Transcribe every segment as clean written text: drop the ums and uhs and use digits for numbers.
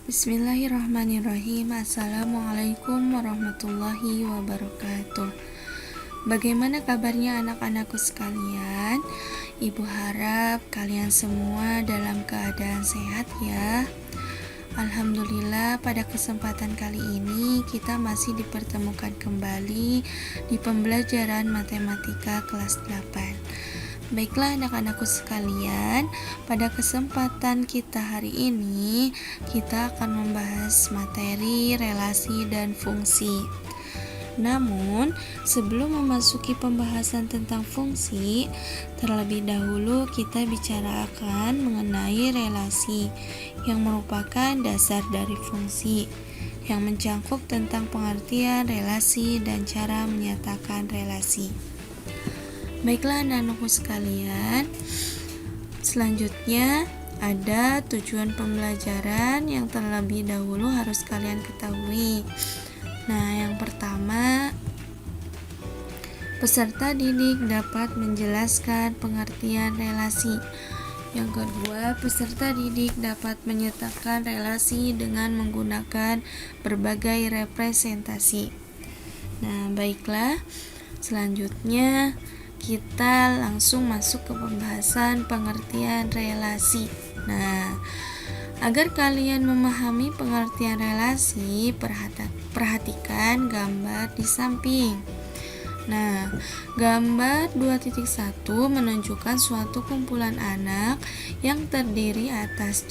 Bismillahirrahmanirrahim. Assalamualaikum warahmatullahi wabarakatuh. Bagaimana kabarnya anak-anakku sekalian? Ibu harap kalian semua dalam keadaan sehat ya. Alhamdulillah, pada kesempatan kali ini kita masih dipertemukan kembali di pembelajaran matematika kelas 8. Baiklah anak-anakku sekalian, pada kesempatan kita hari ini kita akan membahas materi relasi dan fungsi. Namun, sebelum memasuki pembahasan tentang fungsi, terlebih dahulu kita bicarakan mengenai relasi yang merupakan dasar dari fungsi, yang mencangkup tentang pengertian relasi dan cara menyatakan relasi. Baiklah anak-anakku sekalian, selanjutnya ada tujuan pembelajaran yang terlebih dahulu harus kalian ketahui. Nah, yang pertama, peserta didik dapat menjelaskan pengertian relasi. Yang kedua, peserta didik dapat menyatakan relasi dengan menggunakan berbagai representasi. Nah, baiklah, selanjutnya kita langsung masuk ke pembahasan pengertian relasi. Nah, agar kalian memahami pengertian relasi, perhatikan gambar di samping. Nah, gambar 2.1 menunjukkan suatu kumpulan anak yang terdiri atas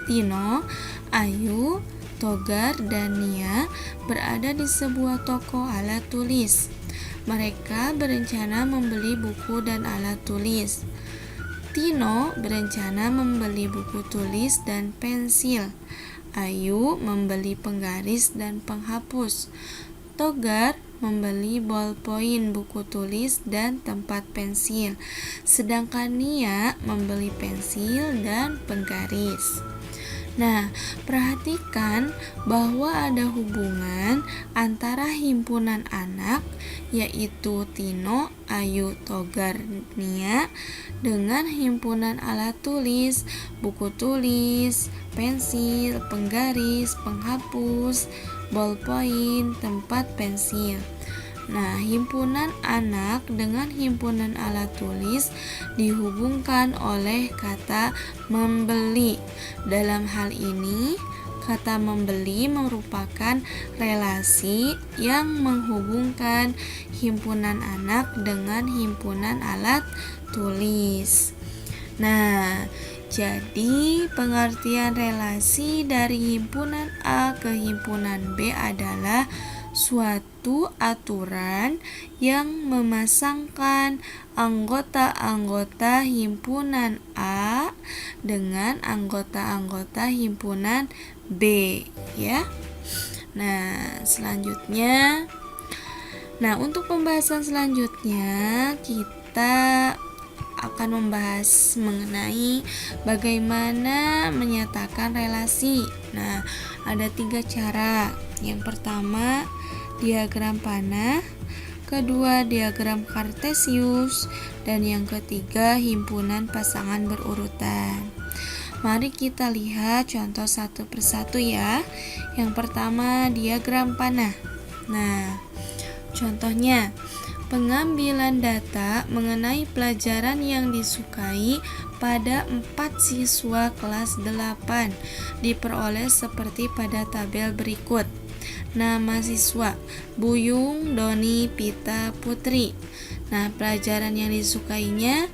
Tino, Ayu, Togar, dan Nia berada di sebuah toko alat tulis. Mereka berencana membeli buku dan alat tulis. Tino berencana membeli buku tulis dan pensil. Ayu membeli penggaris dan penghapus. Togar membeli bolpoin, buku tulis, dan tempat pensil. Sedangkan Nia membeli pensil dan penggaris. Nah, perhatikan bahwa ada hubungan antara himpunan anak, yaitu Tino, Ayu, Togar, Nia, dengan himpunan alat tulis, buku tulis, pensil, penggaris, penghapus, bolpoin, tempat pensil. Nah, himpunan anak dengan himpunan alat tulis dihubungkan oleh kata membeli. Dalam hal ini, kata membeli merupakan relasi yang menghubungkan himpunan anak dengan himpunan alat tulis. Nah, jadi pengertian relasi dari himpunan A ke himpunan B adalah suatu aturan yang memasangkan anggota-anggota himpunan A dengan anggota-anggota himpunan B, ya. Nah, selanjutnya, untuk pembahasan selanjutnya kita akan membahas mengenai bagaimana menyatakan relasi. Nah, ada 3 cara. Yang pertama, diagram panah, kedua, diagram kartesius, dan yang ketiga, himpunan pasangan berurutan. Mari kita lihat contoh satu persatu ya. Yang pertama, diagram panah. Nah, contohnya, pengambilan data mengenai pelajaran yang disukai pada 4 siswa kelas 8 diperoleh seperti pada tabel berikut. Nama siswa: Buyung, Doni, Pita, Putri. Nah, pelajaran yang disukainya: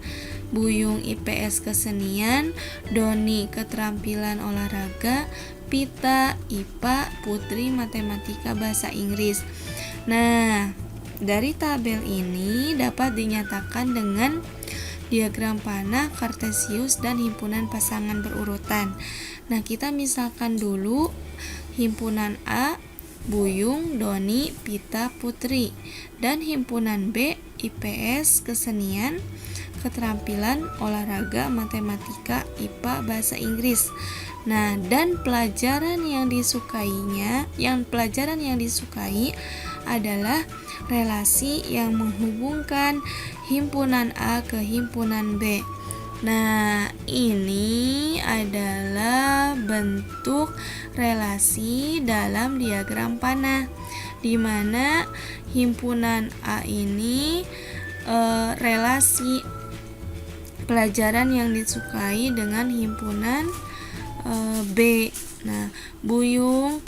Buyung IPS kesenian, Doni keterampilan olahraga, Pita IPA, Putri matematika bahasa Inggris. Nah, dari tabel ini dapat dinyatakan dengan diagram panah, kartesius, dan himpunan pasangan berurutan. Nah, kita misalkan dulu himpunan A, Buyung, Doni, Pita, Putri, dan himpunan B, IPS, kesenian, keterampilan, olahraga, matematika, IPA, bahasa Inggris. Nah, dan pelajaran yang disukai adalah relasi yang menghubungkan himpunan A ke himpunan B. Nah, ini adalah bentuk relasi dalam diagram panah, di mana himpunan A ini relasi pelajaran yang disukai dengan himpunan B. Nah, Buyung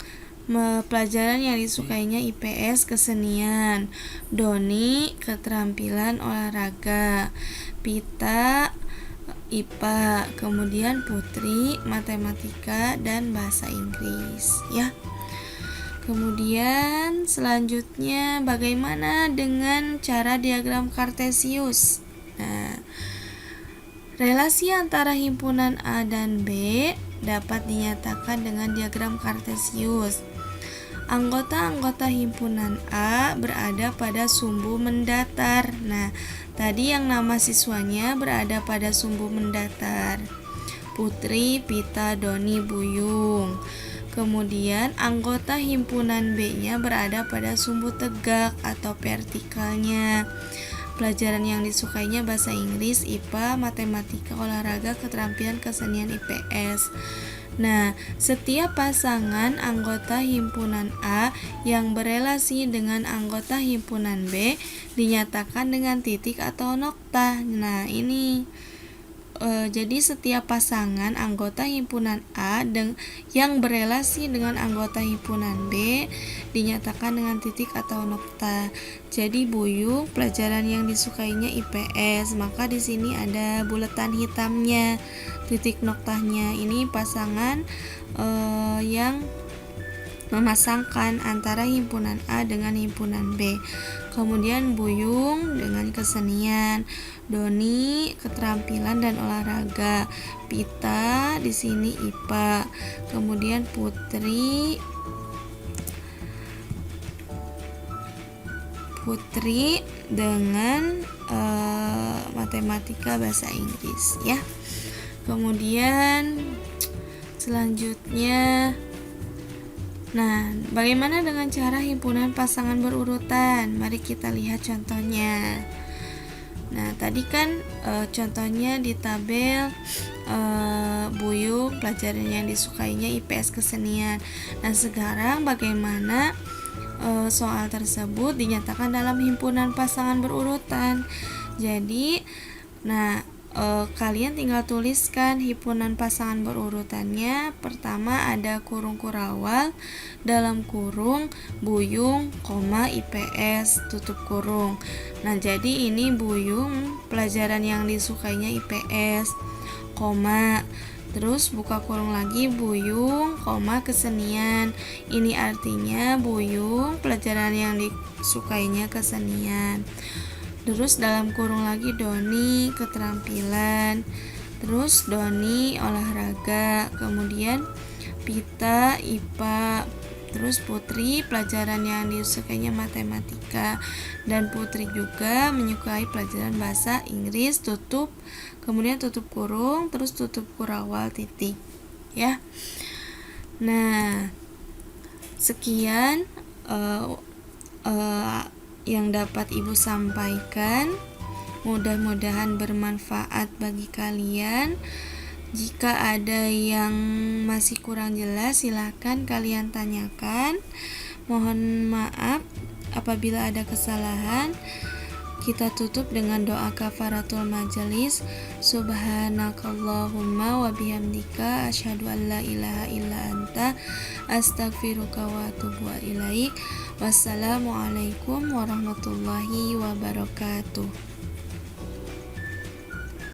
pelajaran yang disukainya IPS kesenian, Doni keterampilan olahraga, Pita IPA, kemudian Putri matematika dan bahasa Inggris ya. Kemudian selanjutnya bagaimana dengan cara diagram Kartesius? Nah, relasi antara himpunan A dan B dapat dinyatakan dengan diagram Kartesius. Anggota-anggota himpunan A berada pada sumbu mendatar. Nah, tadi yang nama siswanya berada pada sumbu mendatar. Putri, Pita, Doni, Buyung. Kemudian anggota himpunan B-nya berada pada sumbu tegak atau vertikalnya. Pelajaran yang disukainya bahasa Inggris, IPA, matematika, olahraga, keterampilan kesenian, IPS. Nah, setiap pasangan anggota himpunan A yang berelasi dengan anggota himpunan B dinyatakan dengan titik atau nokta. Nah, ini jadi setiap pasangan anggota himpunan A yang berelasi dengan anggota himpunan B dinyatakan dengan titik atau nokta. Jadi Buyung pelajaran yang disukainya IPS, maka di sini ada bulatan hitamnya, titik noktanya. Ini pasangan yang memasangkan antara himpunan A dengan himpunan B. Kemudian Buyung dengan kesenian, Doni keterampilan dan olahraga, Pita di sini IPA, kemudian Putri dengan matematika bahasa Inggris ya. Kemudian selanjutnya, nah, bagaimana dengan cara himpunan pasangan berurutan? Mari kita lihat contohnya. Nah, tadi kan contohnya di tabel Buyung pelajaran yang disukainya IPS kesenian. Nah, sekarang bagaimana soal tersebut dinyatakan dalam himpunan pasangan berurutan? Jadi, nah, kalian tinggal tuliskan himpunan pasangan berurutannya. Pertama ada kurung kurawal, dalam kurung Buyung, IPS, tutup kurung. Nah, jadi ini Buyung pelajaran yang disukainya IPS, terus buka kurung lagi Buyung, kesenian. Ini artinya Buyung pelajaran yang disukainya kesenian. Terus dalam kurung lagi Doni keterampilan, terus Doni olahraga, kemudian Pita IPA, terus Putri pelajaran yang disukainya matematika, dan Putri juga menyukai pelajaran bahasa Inggris, kemudian tutup kurung, terus tutup kurawal titik ya. Nah, sekian yang dapat Ibu sampaikan. Mudah-mudahan bermanfaat bagi kalian. Jika ada yang masih kurang jelas, silakan kalian tanyakan. Mohon maaf apabila ada kesalahan. Kita tutup dengan doa kafaratul majelis. Subhanakallahumma wa bihamdika asyhadu an la ilaha illa anta astaghfiruka wa atubu ilaik. Wassalamualaikum warahmatullahi wabarakatuh.